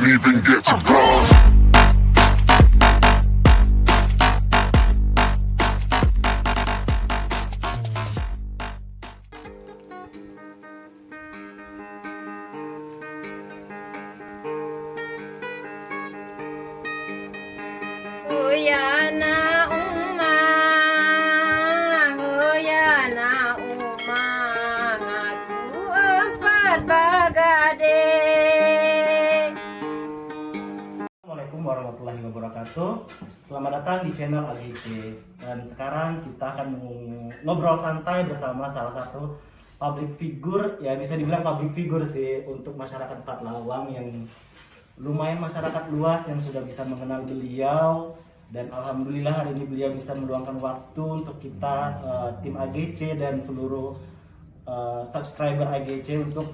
even get to cross. Uyana uma, uyana uma, ngatu empat bagade. Assalamualaikum warahmatullahi wabarakatuh. Selamat datang di channel AGC. Dan sekarang kita akan ngobrol santai bersama salah satu public figure, ya bisa dibilang public figure sih untuk masyarakat Empat Lawang yang lumayan masyarakat luas yang sudah bisa mengenal beliau. Dan alhamdulillah hari ini beliau bisa meluangkan waktu untuk kita tim AGC dan seluruh subscriber AGC untuk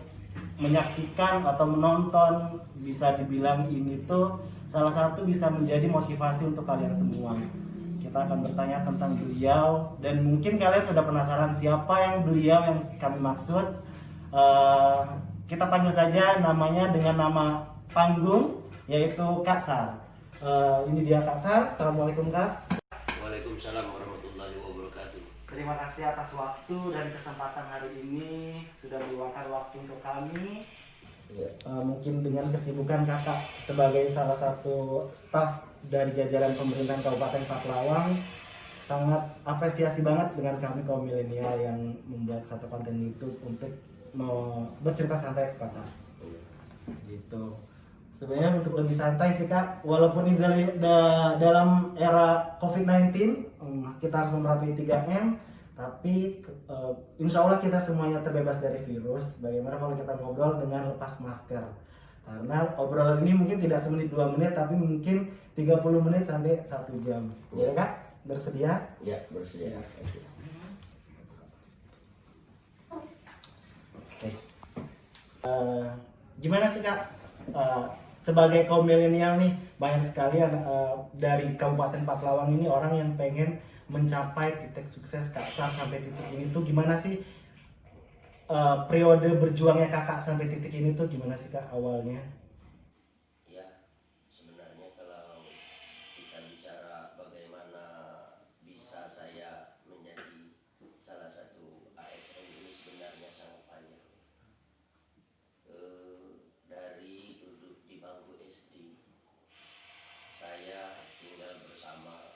menyaksikan atau menonton. Bisa dibilang ini tuh salah satu bisa menjadi motivasi untuk kalian semua. Kita akan bertanya tentang beliau dan mungkin kalian sudah penasaran siapa yang beliau yang kami maksud. Kita panggil saja namanya dengan nama panggung, yaitu Kak Sar. Ini dia Kak Sar. Assalamualaikum Kak. Waalaikumsalam warahmatullahi wabarakatuh. Terima kasih atas waktu dan kesempatan hari ini sudah meluangkan waktu untuk kami. Mungkin dengan kesibukan kakak sebagai salah satu staf dari jajaran pemerintahan Kabupaten Empat Lawang, sangat apresiasi banget dengan kami kaum milenial yang membuat satu konten YouTube untuk bercerita santai kepada gitu. Sebenarnya untuk lebih santai sih Kak, walaupun ini dalam era COVID-19 kita harus mematuhi 3M, tapi insya Allah kita semuanya terbebas dari virus. Bagaimana kalau kita ngobrol dengan lepas masker? Karena obrolan ini mungkin tidak semenit 2 menit, tapi mungkin 30 menit sampai 1 jam. Ya Kak, bersedia? Ya, bersedia. Oke. Gimana sih Kak? Sebagai kaum milenial nih, banyak sekali dari Kabupaten Empat Lawang ini orang yang pengen mencapai titik sukses Kak Sar sampai titik ini tuh gimana sih periode berjuangnya kakak sampai titik ini tuh gimana sih Kak awalnya? Ya, sebenarnya kalau kita bicara bagaimana bisa saya menjadi salah satu ASN ini sebenarnya sangat panjang. Dari duduk di bangku SD, saya tinggal bersama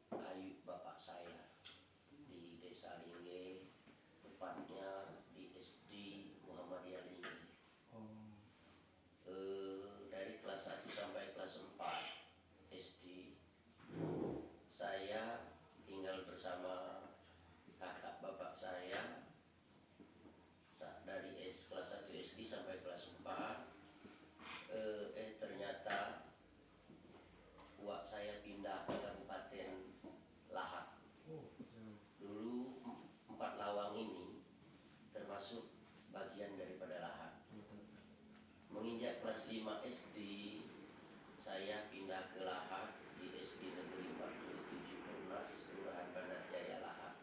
Ayu bapak saya di Desa Lingge, tepatnya di SD Muhammadiyah Lingge. Dari kelas 1 sampai kelas 4 SD, saya tinggal bersama kakak bapak saya dari kelas 1 SD sampai kelas 4. Ternyata uak saya pindah ke Kabupaten Lahad. Dulu Empat Lawang ini termasuk bagian daripada Lahad. Menginjak kelas 5 SD, saya pindah ke Lahad di SD Negeri 47 Pernas, Kelurahan Bandar Jaya Lahad.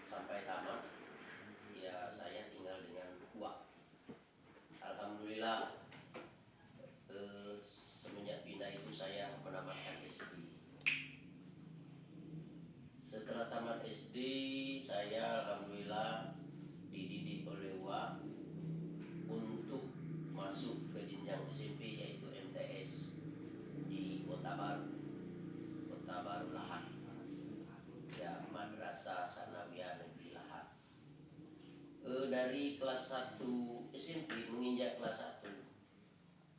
Sampai tamat, ya saya tinggal dengan uak. Alhamdulillah, semenjak pindah itu saya menamatkan SD. Setelah tamat SD, saya alhamdulillah dididik oleh uak untuk masuk ke jenjang SMP, yaitu MTS di Kota Baru Lahad, ya, Madrasah Sanawiyah Negeri Lahad. Dari kelas 1 SMP menginjak kelas 1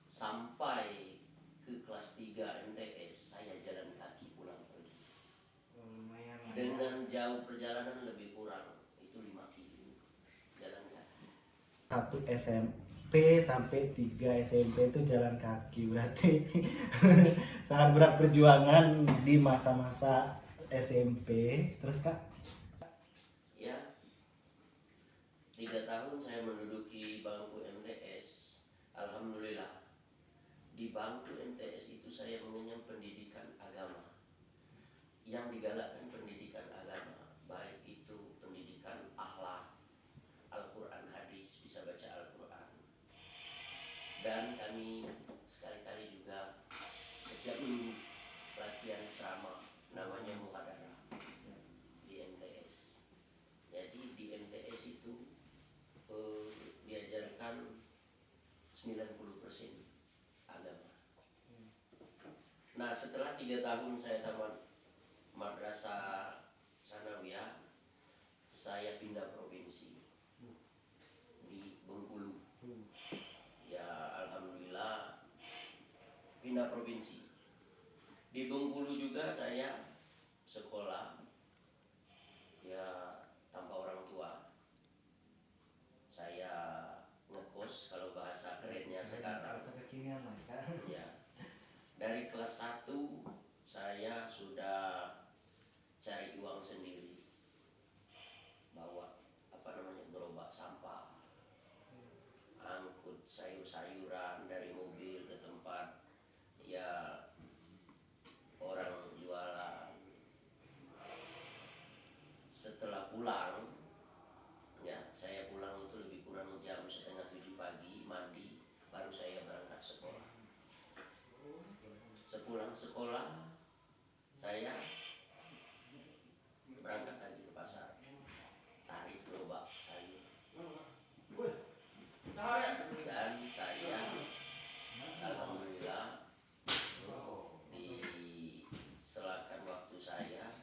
sampai ke kelas 3 MTS, saya jalan kaki pulang pergi. Dengan jauh perjalanan lebih kurang itu 5 kilo jalan kaki. 1 SMP sampai 3 SMP itu jalan kaki, berarti sangat berat perjuangan di masa-masa SMP. Terus Kak? Ya, 3 tahun saya menduduki bangku MTS. Alhamdulillah, di bangku MTS itu saya mengenyam pendidikan agama. Yang digalakkan pendidikan agama, baik itu pendidikan akhlak, Al-Quran hadis, bisa baca Al-Quran, dan dan kami sekali-kali juga setiap minggu latihan sama namanya muhadarah di MTS. Jadi di MTS itu diajarkan 90% agama. Nah, setelah 3 tahun saya tamat madrasah sanawiyah, saya pindah provinsi di Bengkulu. Ya, alhamdulillah pindah provinsi. Di Bengkulu juga saya sekolah ya tanpa orang tua. Saya ngekos kalau bahasa kerennya sekarang. Bahasa kekinian lah kan. Ya. Dari kelas 1 saya sudah cari uang sendiri. Bawa gerobak sampah. Angkut sayur-sayuran dari mobil ke tempat ya orang jualan. Setelah pulang, ya saya pulang itu lebih kurang jam 6:30 pagi, mandi, baru saya berangkat sekolah. Sepulang sekolah, saya berangkat lagi ke pasar, tarik gerobak sayur, dan saya alhamdulillah di selakan waktu saya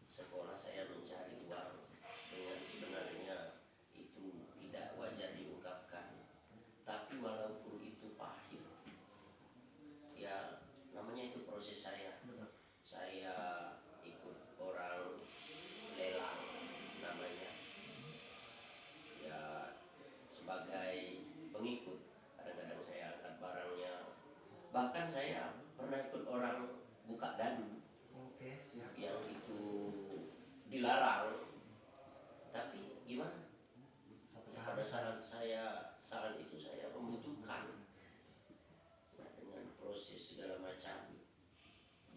sekolah saya mencari uang dengan sebenarnya itu tidak wajar diungkapkan, tapi walaupun itu pahit, ya namanya itu proses saya. Saya ikut orang lelang namanya, ya sebagai pengikut. Kadang-kadang saya angkat barangnya, bahkan saya pernah ikut orang buka dadu. Oke, siap. Yang itu dilarang, tapi gimana? Ya, pada saat itu saya membutuhkan, nah, dengan proses segala macam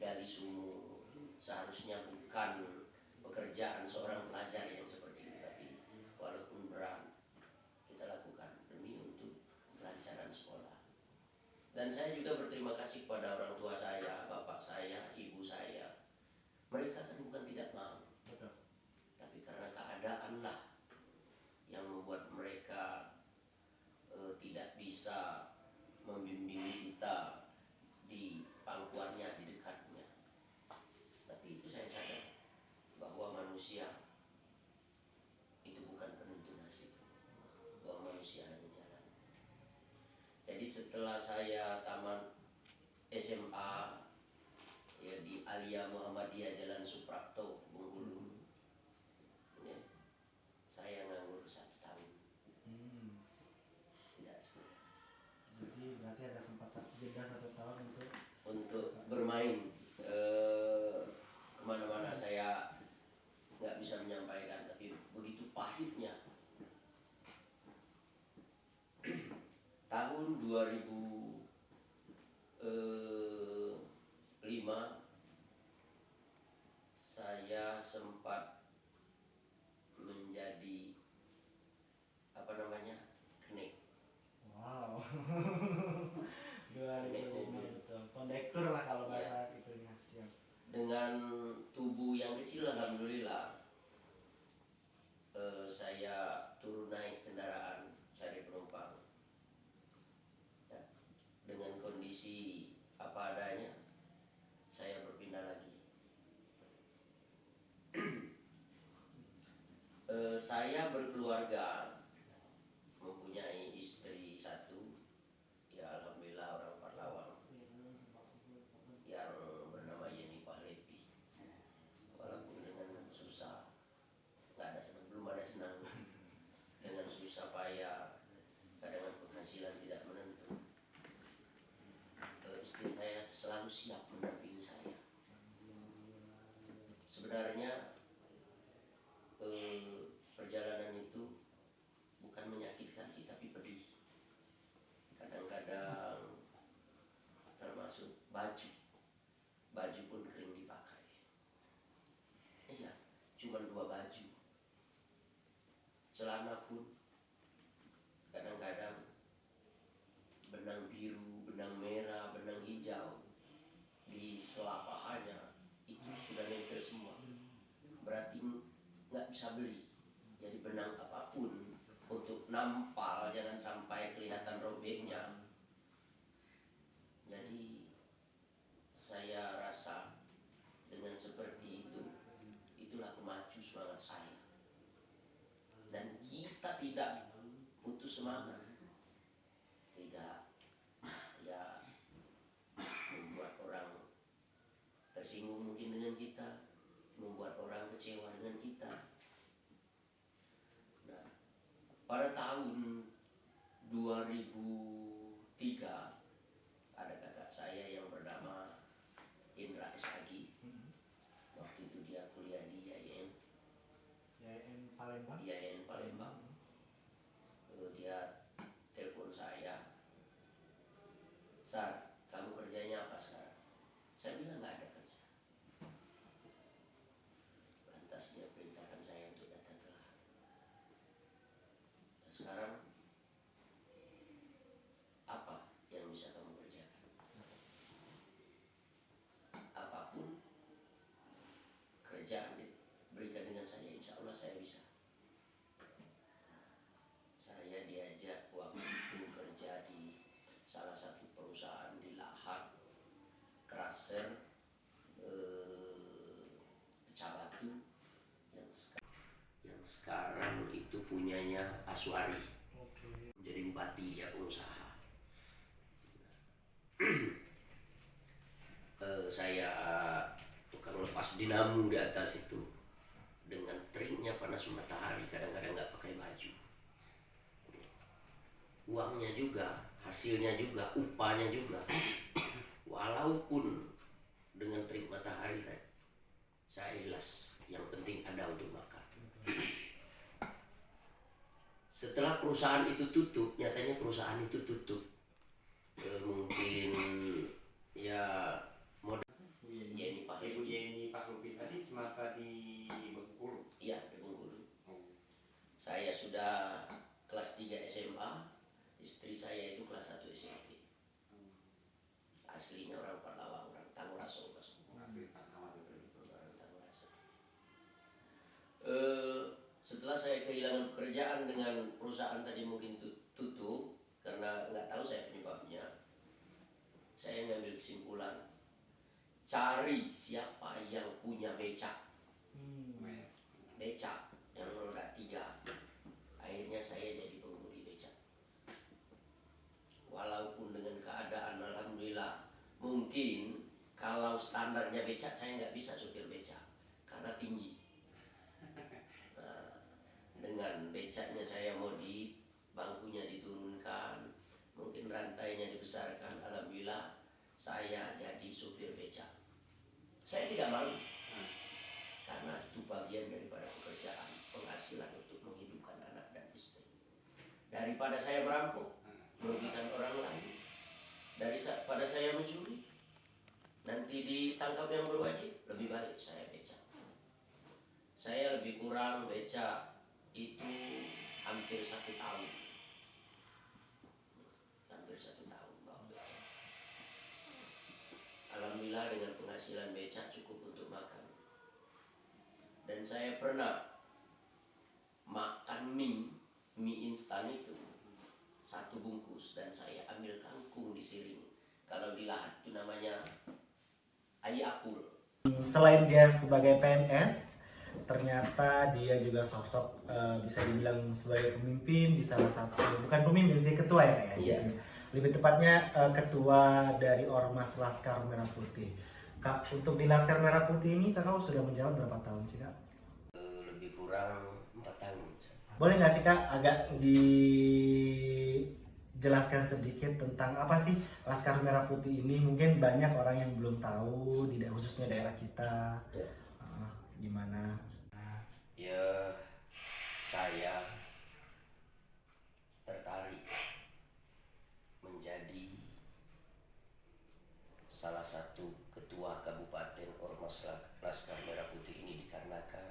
dari sumur, seharusnya bukan pekerjaan seorang pelajar yang seperti itu, tapi walaupun berat kita lakukan demi untuk kelancaran sekolah. Dan saya juga berterima kasih kepada orang tua saya, bapak saya, ibu saya. Mereka kan bukan tidak mau, Betul. tapi karena keadaan lah yang membuat mereka tidak bisa membimbing kita di pangkuannya, di dekatnya. Tapi itu saya sadar bahwa manusia itu bukan penentu nasib, bahwa manusia ada jalan. Jadi setelah saya tamat SMA ya di Alia Muhammadiyah Jalan Suprapto, Bengkulu, ya, saya nganggur 1 tahun. Tidak sekolah. Jadi berarti ada sempat jeda 1 tahun Untuk bermain kemana-mana. Saya nggak bisa menyampaikan, tapi begitu pahitnya. Tahun 2005 saya sempat menjadi kenek. Wow. 2005 betul. Kondektur lah kalau bahasa itunya, siap. Dengan tubuh yang kecil alhamdulillah, saya turun naik kendaraan cari penumpang, ya, dengan kondisi apa adanya saya berpindah lagi. Saya berkeluarga, mempunyai istri 1, ya alhamdulillah orang Parlawan yang bernama Yeni Pahlepi. Walaupun dengan susah, belum ada senang, dengan susah payah, kadang penghasilan tidak menentu, istri saya selalu siap mendampingi saya. Sebenarnya perjalanan itu bukan menyakitkan sih, tapi pedih. Kadang-kadang termasuk baju pun kering dipakai. Iya, cuma 2 baju. Celana pun kadang-kadang bisa beli. Jadi benang apapun untuk nampal jangan sampai kelihatan robeknya. Jadi saya rasa dengan seperti itu, itulah pemacu semangat saya. Dan kita tidak putus semangat, tidak ya membuat orang tersinggung mungkin dengan kita, membuat orang kecewa dengan kita. Nah, pada tahun 2003 ada kakak saya yang bernama Indra Esagi. Waktu itu dia kuliah di IAIN Palembang. IAIN Palembang. Lalu dia telepon saya, "Sar, kamu kerjanya apa sekarang?" Saya bilang nggak ada kerja. Lantas dia perintahkan saya untuk datang ke Lahar. Nah, sekarang apa yang bisa kamu kerjakan? Apapun kerjaan diberikan dengan saya, insya Allah saya bisa. Saya diajak waktu itu kerja di salah satu perusahaan di Lahar, Kraser, Pecah Batu, yang sekarang itu punyanya Aswari. Menjadi bupati, dia pengusaha. Saya tukang lepas dinamo di atas itu, dengan teriknya panas matahari, kadang-kadang nggak pakai baju. Uangnya juga, hasilnya juga, upahnya juga, walaupun dengan terik matahari tadi, saya ikhlas. Yang penting ada untuk makan. Setelah perusahaan itu tutup, nyatanya perusahaan itu tutup. Mungkin ya modal Yeni Pak Ibu Yeni Pak Lupi tadi semasa di Bengkulu. Iya, di Bengkulu. Saya sudah kelas 3 SMA, istri saya itu kelas 1 SMP. Aslinya orang Parlawa, orang Tanguraso. Setelah saya kehilangan pekerjaan dengan perusahaan tadi mungkin tutup, karena nggak tahu saya penyebabnya, saya ngambil kesimpulan, cari siapa yang punya becak. Becak yang roda 3. Akhirnya saya jadi pengemudi becak. Walaupun dengan keadaan alhamdulillah, mungkin kalau standarnya becak saya nggak bisa supir becak karena tinggi. Nah, dengan becaknya saya modif, bangkunya diturunkan, mungkin rantainya dibesarkan, alhamdulillah saya jadi supir becak. Saya tidak malu, karena itu bagian daripada pekerjaan, penghasilan untuk menghidupkan anak dan istri. Daripada saya merampok, merugikan orang lain, daripada saya mencuri, nanti ditangkap yang berwajib, lebih baik saya becak. Saya lebih kurang becak itu hampir 1 tahun. Hampir 1 tahun bawa becak. Alhamdulillah dengan penghasilan becak cukup untuk makan. Dan saya pernah makan mie instan itu 1 bungkus, dan saya ambil kangkung di Siring. Kalau di Lahar itu namanya ayakul. Selain dia sebagai PNS, ternyata dia juga sosok bisa dibilang sebagai pemimpin di salah satu, bukan pemimpin sih, ketua ya kayak. Iya. Lebih tepatnya ketua dari Ormas Laskar Merah Putih. Kak, untuk di Laskar Merah Putih ini kakak sudah menjabat berapa tahun sih kak? Lebih kurang 4 tahun. Boleh nggak sih kak agak dijelaskan sedikit tentang apa sih Laskar Merah Putih ini? Mungkin banyak orang yang belum tahu, khususnya daerah kita. Ya. Gimana? Ya, saya tertarik menjadi salah satu ketua Kabupaten Ormas Laskar Merah Putih ini dikarenakan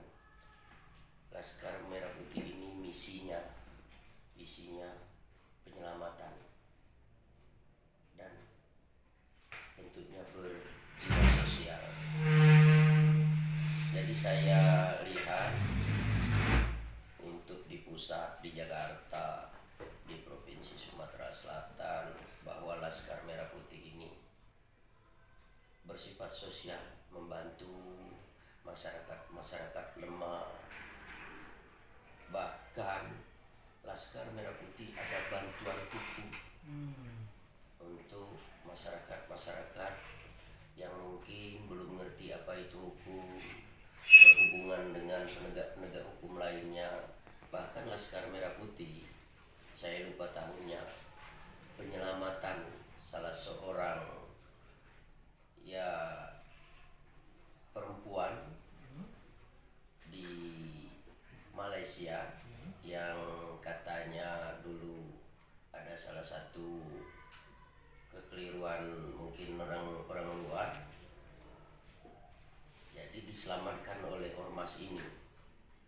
Laskar Merah Putih ini isinya penyelamatan dan tentunya berjiwa sosial. Jadi saya lihat sosial, membantu masyarakat lemah. Bahkan Laskar Merah Putih ada bantuan kuku untuk masyarakat yang mungkin belum mengerti apa itu hukum, berhubungan dengan penegak hukum lainnya. Bahkan Laskar Merah Putih, saya lupa tahunnya, penyelamatan salah seorang ya perempuan di Malaysia yang katanya dulu ada salah satu kekeliruan mungkin orang luar, jadi diselamatkan oleh ormas ini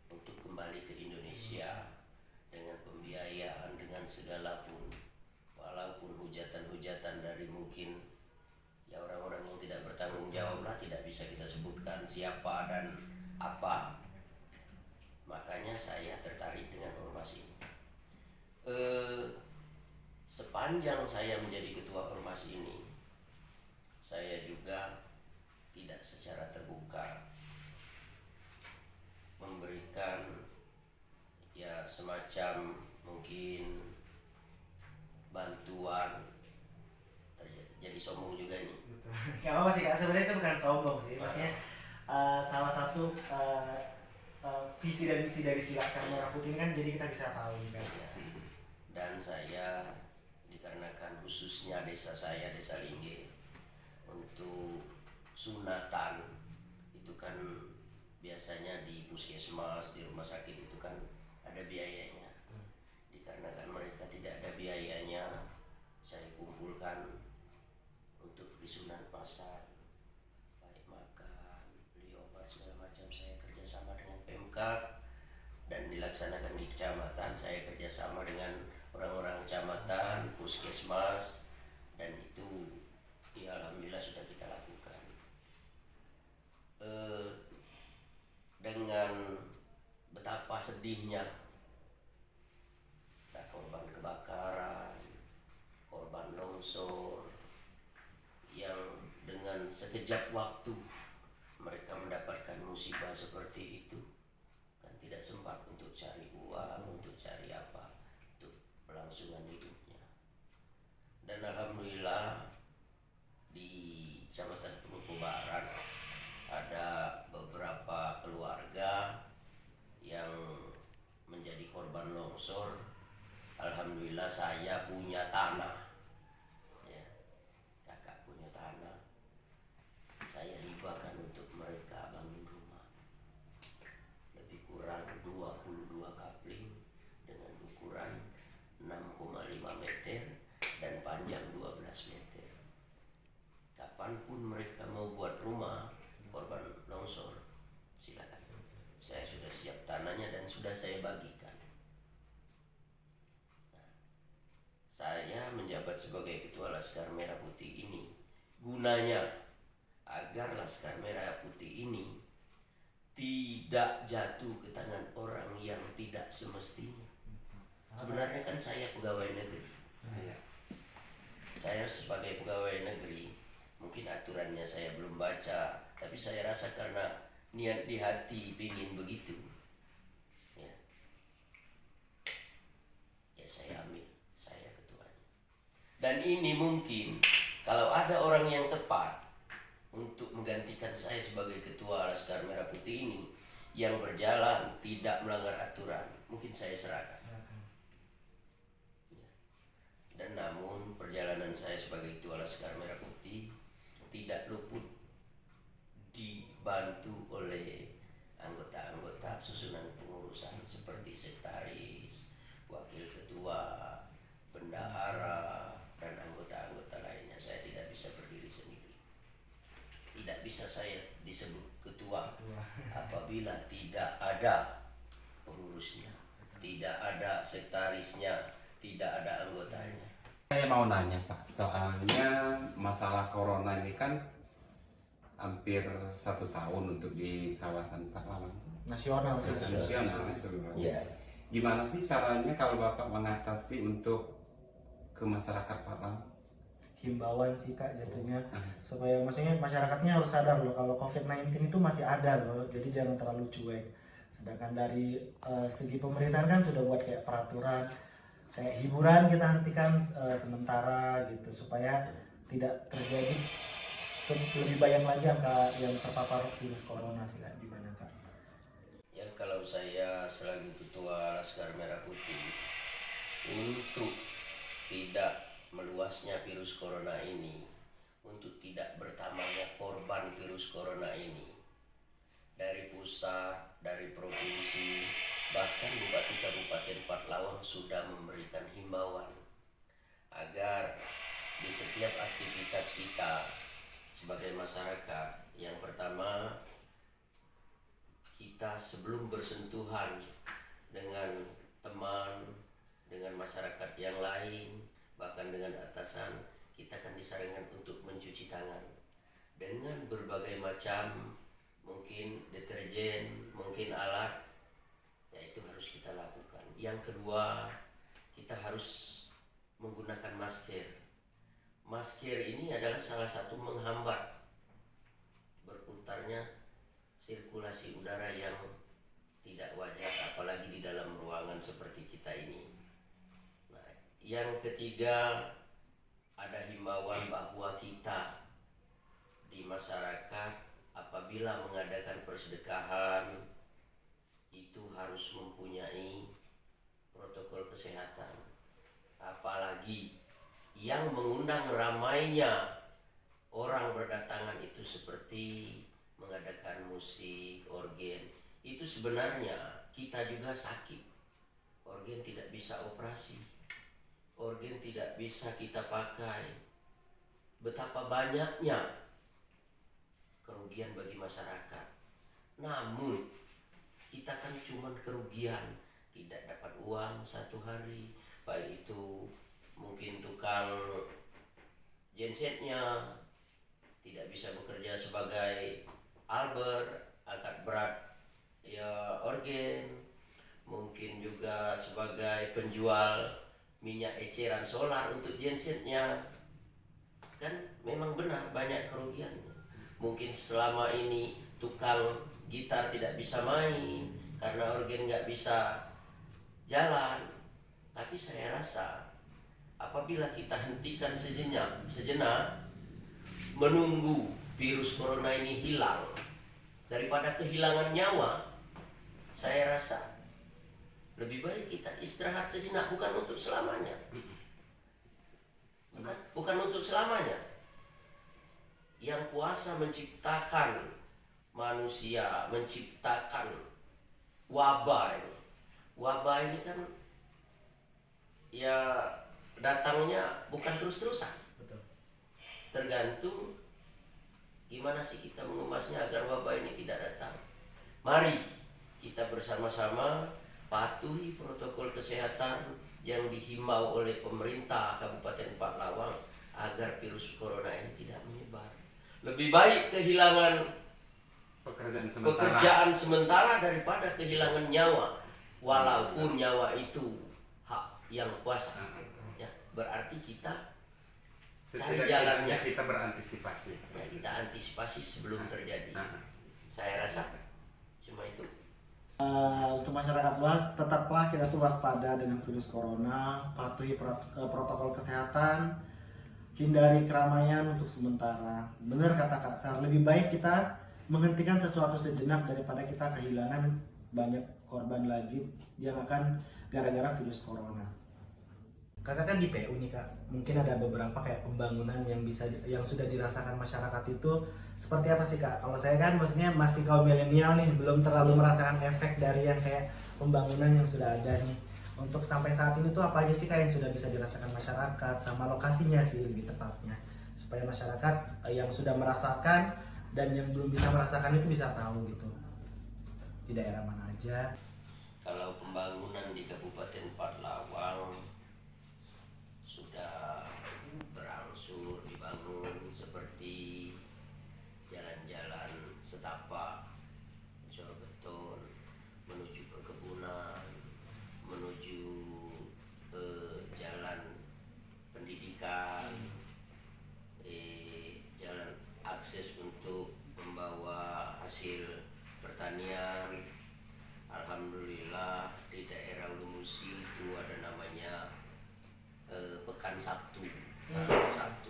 untuk kembali ke Indonesia dengan pembiayaan, dengan segala pun, walaupun hujatan dari mungkin ya orang-orang yang tidak bertanggung jawab lah, tidak bisa kita sebutkan siapa dan apa. Makanya saya tertarik dengan ormas ini. Sepanjang saya menjadi ketua ormas ini, saya juga tidak secara terbuka memberikan ya semacam mungkin bantuan. Jadi sombong juga nih. Gak apa-apa sih Kak, sebenarnya itu bukan sombong sih, maksudnya salah satu visi dan misi dari si Laskar Merah Putih ini kan jadi kita bisa tahu kan. Ya. Dan saya dikarenakan khususnya desa saya, Desa Lingge, untuk sunatan itu kan biasanya di puskesmas, di rumah sakit itu kan ada biayanya. Dikarenakan mereka tidak ada biayanya, saya kumpulkan untuk disunat pasar, baik makan, beli obat segala macam. Saya kerjasama dengan Pemkab dan dilaksanakan di kecamatan. Saya kerjasama dengan orang-orang kecamatan, puskesmas, dan itu ya alhamdulillah sudah kita lakukan. Dengan betapa sedihnya ada korban kebakaran, korban longsor, yang dengan sekejap waktu mereka mendapatkan musibah seperti itu, kan tidak sempat untuk cari uang, untuk cari apa, untuk kelangsungan hidupnya. Dan alhamdulillah di Kecamatan Penumpu Barat ada beberapa keluarga yang menjadi korban longsor. Alhamdulillah saya punya tanah, ya, kakak punya tanah, saya hibahkan untuk mereka bangun rumah. Lebih kurang 22 kapling dengan ukuran 6,5 meter dan panjang 12 meter. Kapanpun mereka mau buat rumah korban longsor, silakan. Saya sudah siap tanahnya dan sudah saya bagikan. Nah, saya menjabat sebagai ketua Laskar Merah Putih ini gunanya agar Laskar Merah Putih ini tidak jatuh ke tangan orang yang tidak semestinya. Sebenarnya kan saya pegawai negeri. Saya sebagai pegawai negeri, mungkin aturannya saya belum baca, tapi saya rasa karena niat di hati ingin begitu, ya saya ambil, saya ketuanya. Dan ini mungkin kalau ada orang yang tepat untuk menggantikan saya sebagai ketua Laskar Merah Putih ini yang berjalan tidak melanggar aturan, mungkin saya serahkan. Dan namun perjalanan saya sebagai ketua Laskar Merah Putih tidak luput dibantu oleh anggota-anggota susunan pengurusan seperti sekretaris, wakil ketua, bendahara, dan anggota-anggota lainnya. Saya tidak bisa berdiri sendiri. Tidak bisa saya disebut ketua apabila tidak ada pengurusnya, tidak ada sekretarisnya, tidak ada anggotanya. Saya mau nanya Pak, soalnya masalah corona ini kan hampir 1 tahun untuk di kawasan Pahlawan Nasional sih. nasional sebenarnya. Ya, Gimana sih caranya kalau Bapak mengatasi untuk ke masyarakat Pahlawan? himbauan sih Kak jatuhnya, supaya maksudnya masyarakatnya harus sadar loh kalau COVID-19 itu masih ada loh, jadi jangan terlalu cuek. Sedangkan dari segi pemerintahan kan sudah buat kayak peraturan, kayak hiburan kita hentikan sementara gitu supaya tidak terjadi lebih banyak lagi angka yang terpapar virus corona sih Kak. Gimana Kak? Ya kalau saya selaku Ketua Laskar Merah Putih, untuk tidak meluasnya virus corona ini, untuk tidak bertambahnya korban virus corona ini, dari pusat, dari provinsi, bahkan Bupati Kabupaten Pathlawang sudah memberikan himbauan agar di setiap aktivitas kita sebagai masyarakat, yang pertama kita sebelum bersentuhan dengan teman, dengan masyarakat yang lain, bahkan dengan atasan, kita akan disarankan untuk mencuci tangan dengan berbagai macam mungkin deterjen, mungkin alat, ya itu harus kita lakukan. Yang kedua, kita harus menggunakan masker. Masker ini adalah salah satu menghambat berputarnya sirkulasi udara yang tidak wajar, apalagi di dalam ruangan seperti kita ini. Nah, yang ketiga, ada himbauan bahwa kita di masyarakat apabila mengadakan persedekahan itu harus mempunyai protokol kesehatan, apalagi yang mengundang ramainya orang berdatangan itu seperti mengadakan musik, organ. Itu sebenarnya kita juga sakit. Organ tidak bisa operasi, organ tidak bisa kita pakai. Betapa banyaknya kerugian bagi masyarakat. Namun kita kan cuma kerugian, tidak dapat uang satu hari, baik itu mungkin tukang gensetnya tidak bisa bekerja sebagai alber, angkat berat ya organ, mungkin juga sebagai penjual minyak eceran solar untuk gensetnya. Kan memang benar banyak kerugiannya. Mungkin selama ini tukang gitar tidak bisa main karena organ nggak bisa jalan. Tapi saya rasa apabila kita hentikan sejenak menunggu virus corona ini hilang, daripada kehilangan nyawa, saya rasa lebih baik kita istirahat sejenak, bukan untuk selamanya. Bukan untuk selamanya. Yang kuasa menciptakan manusia, menciptakan wabah ini. Wabah ini kan ya datangnya bukan terus-terusan. Betul. Tergantung gimana sih kita mengemasnya agar wabah ini tidak datang. Mari kita bersama-sama patuhi protokol kesehatan yang dihimbau oleh pemerintah Kabupaten Pathlawang agar virus corona ini tidak menyebar. Lebih baik kehilangan pekerjaan sementara daripada kehilangan nyawa, walaupun nyawa itu hak yang kuasa. Ya, berarti kita cari jalannya, kita berantisipasi. ya, kita antisipasi sebelum terjadi. Saya rasa cuma itu. Untuk masyarakat luas, tetaplah kita tuh waspada dengan virus corona, patuhi protokol kesehatan, hindari keramaian untuk sementara. Benar kata Kak Sar, lebih baik kita menghentikan sesuatu sejenak daripada kita kehilangan banyak korban lagi yang akan gara-gara virus corona. Kakak kan di PU nih Kak, mungkin ada beberapa kayak pembangunan yang sudah dirasakan masyarakat itu seperti apa sih Kak? Kalau saya kan maksudnya masih kaum milenial nih, belum terlalu merasakan efek dari yang kayak pembangunan yang sudah ada nih. Untuk sampai saat ini tuh apa aja sih Kak yang sudah bisa dirasakan masyarakat, sama lokasinya sih lebih tepatnya, supaya masyarakat yang sudah merasakan dan yang belum bisa merasakan itu bisa tahu gitu di daerah mana aja. Kalau pembangunan di Kabupaten Pathlawang sudah berangsur dibangun, seperti jalan-jalan setapak, cor beton, menuju perkebunan, menuju jalan pendidikan, tanggal 1.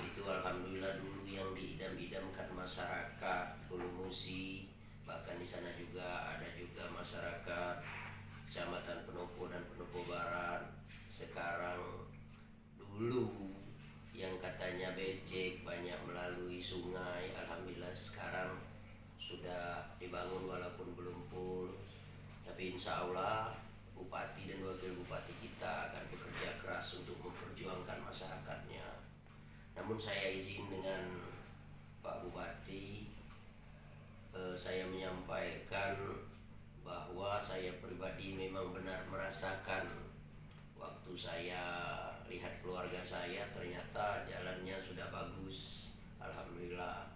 Itu alhamdulillah dulu yang diidam-idamkan masyarakat Hulu Musi, bahkan di sana juga ada juga masyarakat Kecamatan Penopo dan Penopo Barat. Sekarang dulu yang katanya becek banyak melalui sungai, alhamdulillah sekarang sudah dibangun walaupun belum full. Tapi insya Allah Bupati dan Wakil Bupati kita akan bekerja keras untuk memperjuangkan masyarakatnya. Namun saya izin dengan Pak Bupati, saya menyampaikan bahwa saya pribadi memang benar merasakan waktu saya lihat keluarga saya ternyata jalannya sudah bagus, alhamdulillah.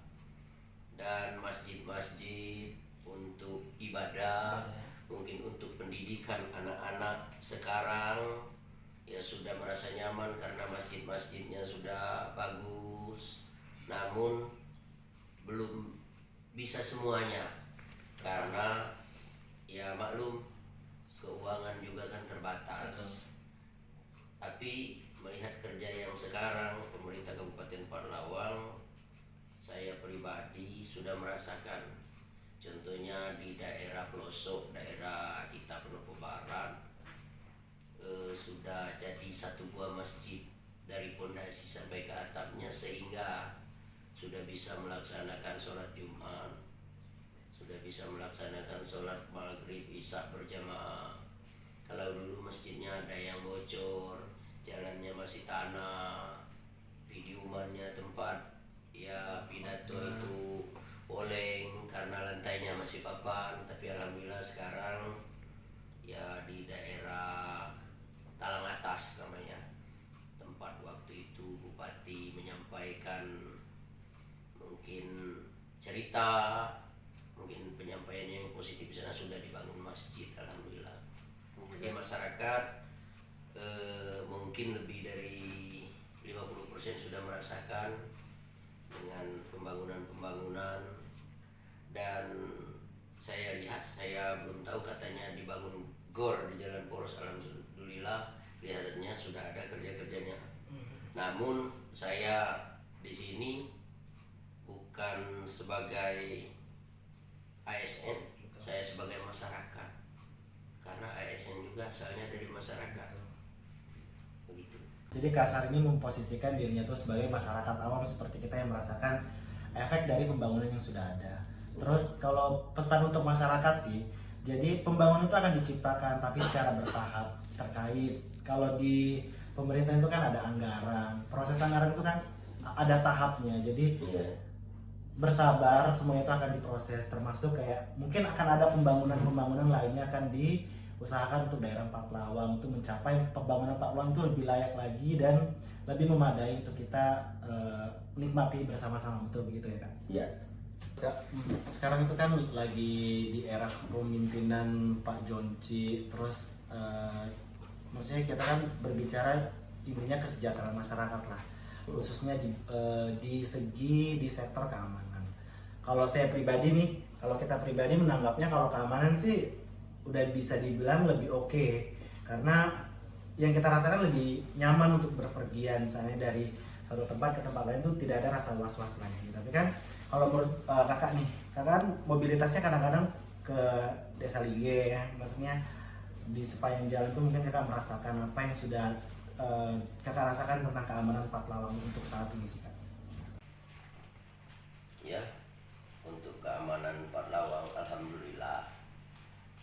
Dan masjid-masjid untuk ibadah, mungkin untuk pendidikan anak-anak sekarang ya sudah merasa nyaman karena masjid-masjidnya sudah bagus. Namun belum bisa semuanya karena ya maklum keuangan juga kan terbatas. Tapi melihat kerja yang sekarang pemerintah Kabupaten Parlawang, saya pribadi sudah merasakan. Contohnya di daerah pelosok, daerah kita Penopo Barat, sudah jadi satu buah masjid dari pondasi sampai ke atapnya, sehingga sudah bisa melaksanakan sholat Jumat, sudah bisa melaksanakan sholat maghrib isya berjamaah. Kalau dulu masjidnya ada yang bocor, jalannya masih tanah, pidiumannya tempat ya pidato itu oleng karena lantainya masih papan. Tapi alhamdulillah sekarang ya di daerah Talang Atas namanya tempat waktu itu Bupati menyampaikan mungkin cerita, mungkin penyampaiannya yang positif di sana, sudah dibangun masjid alhamdulillah. Jadi masyarakat mungkin lebih dari 50% sudah merasakan dengan pembangunan-pembangunan. Dan saya lihat, saya belum tahu katanya dibangun gor di Jalan Poros, alhamdulillah kelihatannya sudah ada kerja-kerjanya. Namun saya di sini bukan sebagai ASN, saya sebagai masyarakat. Karena ASN juga asalnya dari masyarakat. Begitu. Jadi Kasar ini memposisikan dirinya tuh sebagai masyarakat awam seperti kita yang merasakan efek dari pembangunan yang sudah ada. Terus kalau pesan untuk masyarakat sih, jadi pembangunan itu akan diciptakan tapi secara bertahap. Terkait kalau di pemerintah itu kan ada anggaran, proses anggaran itu kan ada tahapnya. Jadi bersabar, semua itu akan diproses, termasuk kayak mungkin akan ada pembangunan lainnya akan diusahakan untuk daerah Patlawang untuk mencapai pembangunan Patlawang itu lebih layak lagi dan lebih memadai untuk kita nikmati bersama-sama, betul begitu ya Kak? Iya. Sekarang itu kan lagi di era kepemimpinan Pak Jonci, terus maksudnya kita kan berbicara intinya kesejahteraan masyarakat lah, khususnya di sektor keamanan. Kalau saya pribadi nih, kalau kita pribadi menanggapnya kalau keamanan sih udah bisa dibilang lebih oke, karena yang kita rasakan lebih nyaman untuk berpergian, misalnya dari satu tempat ke tempat lain tuh tidak ada rasa was-was lagi. Tapi kan kalau menurut kakak nih, kakak kan mobilitasnya kadang-kadang ke Desa Lige ya, maksudnya di sepanjang jalan tuh mungkin kakak merasakan apa yang sudah kakak rasakan tentang keamanan Patlawang untuk saat ini sih Kak? Ya, untuk keamanan Patlawang alhamdulillah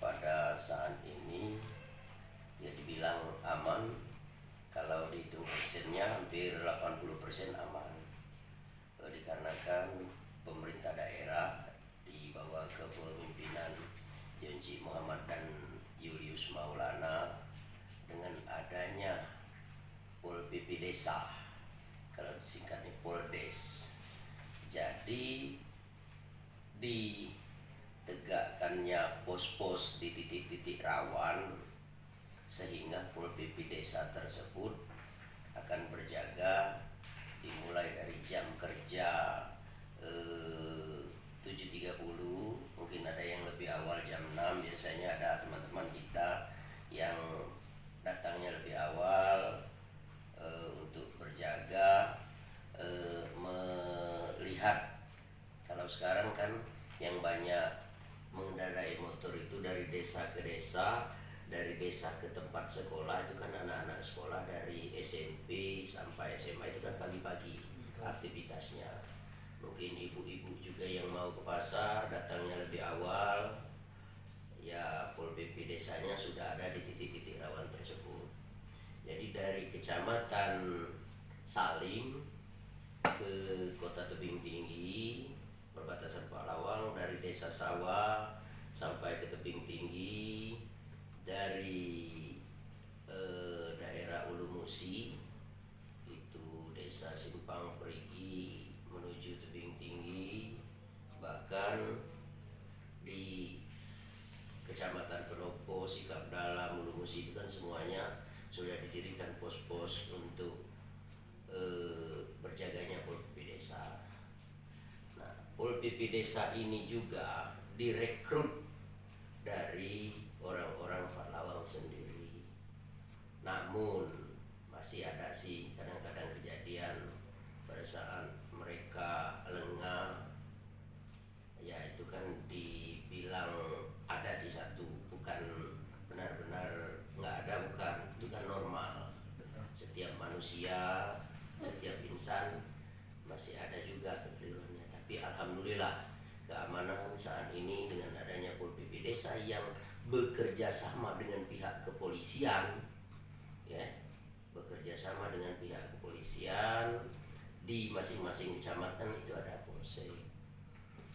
pada saat ini ya dibilang aman. Kalau dihitung persennya hampir 80% aman, dikarenakan pemerintah daerah di bawah kepemimpinan Jonci Muhammad dan Julius Maulana dengan adanya Pol PP Desa, kalau disingkatnya Poldes. Jadi ditegakkannya pos-pos di titik-titik rawan, sehingga Pol PP Desa tersebut akan berjaga dimulai dari jam kerja 7.30, mungkin ada yang lebih awal jam 6. Biasanya ada teman-teman kita yang datangnya lebih awal untuk berjaga desa ke desa, dari desa ke tempat sekolah. Itu kan anak-anak sekolah dari SMP sampai SMA itu kan pagi-pagi aktivitasnya. Mungkin ibu-ibu juga yang mau ke pasar datangnya lebih awal. Ya, Pol PP desanya sudah ada di titik-titik rawan tersebut. Jadi dari Kecamatan Saling ke Kota Tebing Tinggi, perbatasan Paklawang, dari Desa Sawah sampai ke Tebing Tinggi, dari daerah Ulu Musi itu Desa Simpang Perigi menuju Tebing Tinggi, bahkan di Kecamatan Penopo, Sikap Dalam, Ulu Musi itu kan semuanya sudah didirikan pos-pos untuk berjaganya Pol PP Desa. Nah, Pol PP Desa ini juga direkrut dari orang-orang Paklawang sendiri. Namun masih ada sih kadang-kadang kejadian pada saat mereka lengah, ya itu kan dibilang ada sih satu, bukan benar-benar nggak ada, bukan, itu kan normal. Setiap manusia, setiap insan masih ada juga kekeliruannya. Tapi alhamdulillah keamanan saat ini dengan adanya Pol PP Desa yang bekerja sama dengan pihak kepolisian, ya, bekerja sama dengan pihak kepolisian di masing-masing kecamatan itu ada polsek.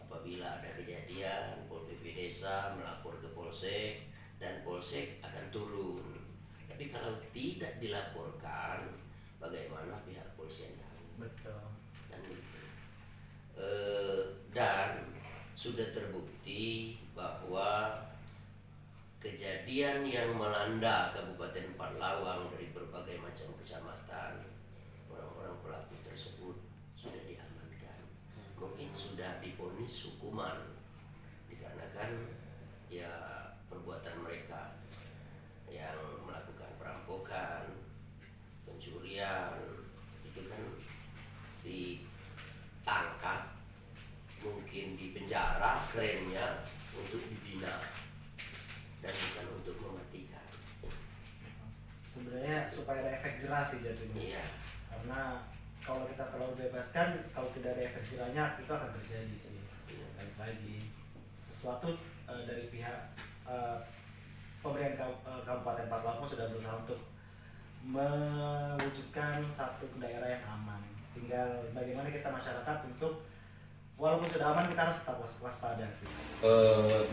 Apabila ada kejadian, Pol PP Desa melapor ke polsek dan polsek akan turun. Tapi kalau tidak dilaporkan, bagaimana pihak kepolisian tahu? Betul. Kan gitu. Dan sudah terbukti bahwa kejadian yang melanda Kabupaten Paklawang dari berbagai macam kecamatan, orang-orang pelaku tersebut sudah diamankan. Mungkin sudah divonis hukuman dikarenakan ya perbuatan mereka yang melakukan perampokan, pencurian, itu kan ditangkap, mungkin dipenjara, kerennya untuk dibina dan bukan untuk mematikan. Sebenarnya supaya ada efek jerah sih jadinya. Iya. Karena kalau kita terlalu bebaskan, kalau tidak ada efek jerahnya itu akan terjadi sih. Balik lagi sesuatu dari pihak pemerintah Kabupaten Paklawang sudah berusaha untuk mewujudkan satu daerah yang aman. Tinggal bagaimana kita masyarakat untuk walaupun sudah aman kita harus tetap waspada sih.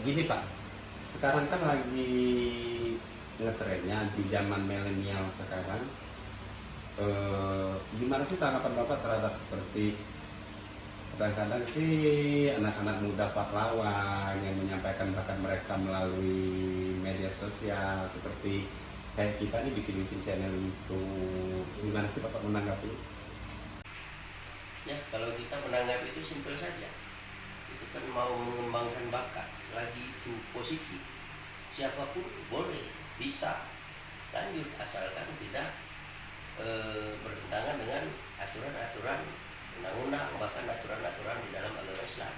Gini Pak, sekarang kan lagi ngetrennya di zaman milenial sekarang. Gimana sih tanggapan Bapak terhadap seperti kadang-kadang sih anak-anak muda Paklawang yang menyampaikan bahkan mereka melalui media sosial seperti kayak kita nih bikin-bikin channel YouTube. Gimana sih Bapak menanggapi? Ya, kalau kita menanggapi itu simpel saja. Itu kan mau mengembangkan bakat, selagi itu positif, siapapun boleh, bisa lanjut asalkan tidak bertentangan dengan aturan-aturan undang-undang, bahkan aturan-aturan di dalam agama Islam.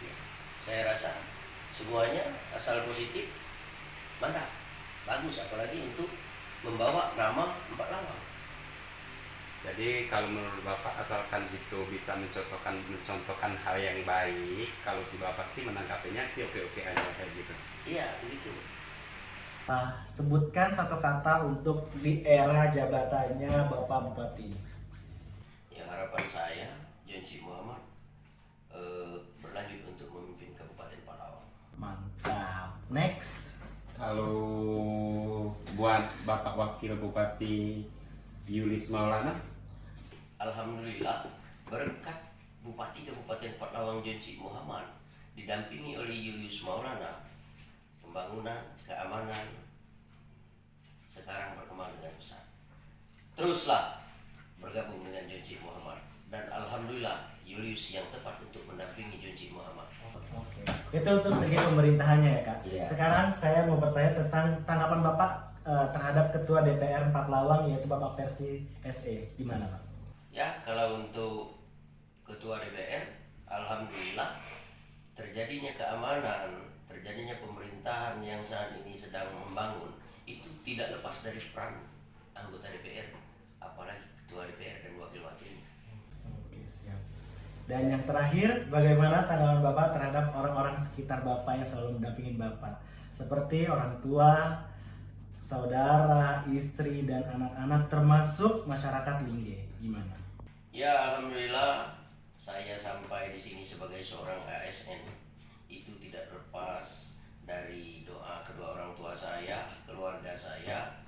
Ya, saya rasa semuanya asal positif, mantap, bagus, apalagi untuk membawa nama Paklawang. Jadi kalau menurut Bapak asalkan itu bisa mencontohkan hal yang baik, kalau si Bapak sih menanggapinya sih oke-oke aja kayak gitu. Iya, begitu. Sebutkan satu kata untuk di era jabatannya Bapak Bupati. Ya, harapan saya Junci Muhammad berlanjut untuk memimpin Kabupaten Paklawang. Mantap. Next. Kalau buat Bapak Wakil Bupati Julius Maulana, Alhamdulillah berkat Bupati Kabupaten Paklawang Junci Muhammad didampingi oleh Julius Maulana, pembangunan, keamanan sekarang berkembang dengan pesat. Teruslah bergabung dengan Junci Muhammad dan alhamdulillah Julius yang tepat untuk mendampingi Junci Muhammad. Oke. Itu untuk segi pemerintahannya ya Kak. Iya. Sekarang saya mau bertanya tentang tanggapan Bapak terhadap Ketua DPR Paklawang yaitu Bapak Persi SE. Gimana Pak? Ya, kalau untuk Ketua DPR, alhamdulillah terjadinya keamanan terjadinya pemerintahan yang saat ini sedang membangun itu tidak lepas dari peran anggota DPR, apalagi ketua DPR dan wakil-wakilnya. Oke, siap. Dan yang terakhir, bagaimana tanggapan Bapak terhadap orang-orang sekitar Bapak yang selalu mendampingi Bapak? Seperti orang tua, saudara, istri, dan anak-anak termasuk masyarakat Lingge. Gimana? Ya, alhamdulillah saya sampai di sini sebagai seorang ASN itu tidak lepas dari doa kedua orang tua saya, keluarga saya,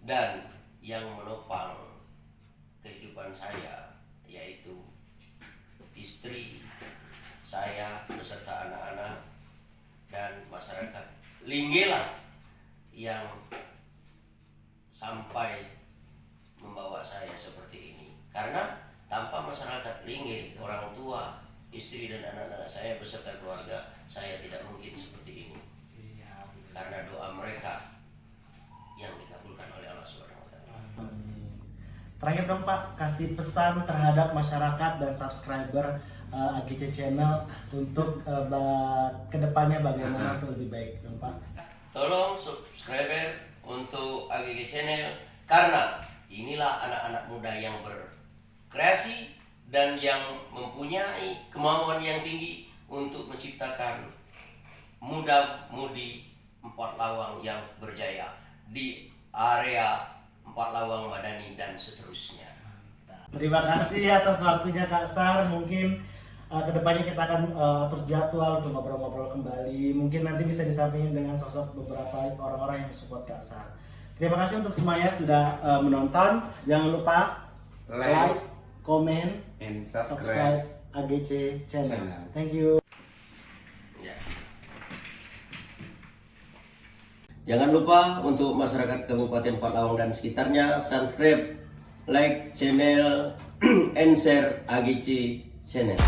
dan yang menopang kehidupan saya yaitu istri saya beserta anak-anak dan masyarakat Lingge lah yang sampai membawa saya seperti ini. Karena tanpa masyarakat Lingge, orang tua, istri dan anak-anak saya beserta keluarga, saya tidak mungkin seperti ini. Siap. Karena doa mereka yang dikabulkan oleh Allah Subhanahu wa taala. Amin. Terakhir dong Pak, kasih pesan terhadap masyarakat dan subscriber AGC Channel untuk kedepannya bagaimana untuk lebih baik dong Pak. Tolong subscriber untuk AGC Channel karena inilah anak-anak muda yang berkreasi dan yang mempunyai kemauan yang tinggi untuk menciptakan muda-mudi Empat Lawang yang berjaya di area Empat Lawang Madani dan seterusnya. Terima kasih atas waktunya Kak Sar. Mungkin kedepannya kita akan atur jadwal untuk ngobrol-ngobrol kembali. Mungkin nanti bisa disampaikan dengan sosok beberapa orang-orang yang support Kak Sar. Terima kasih untuk semuanya sudah menonton. Jangan lupa like, comment, and subscribe AGC Channel. Thank you. Ya. Jangan lupa untuk masyarakat Kabupaten Empat Lawang dan sekitarnya subscribe, like channel, and share AGC Channel.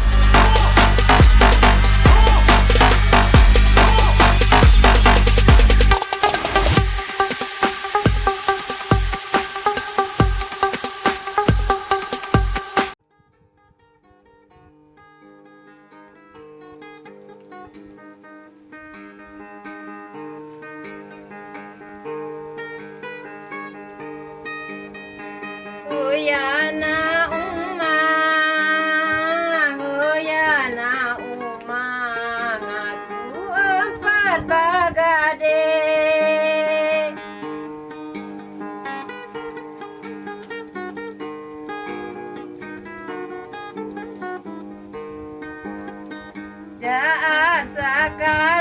Uyana uma, uyana uma, ngatu empat bagade. Jaat sakar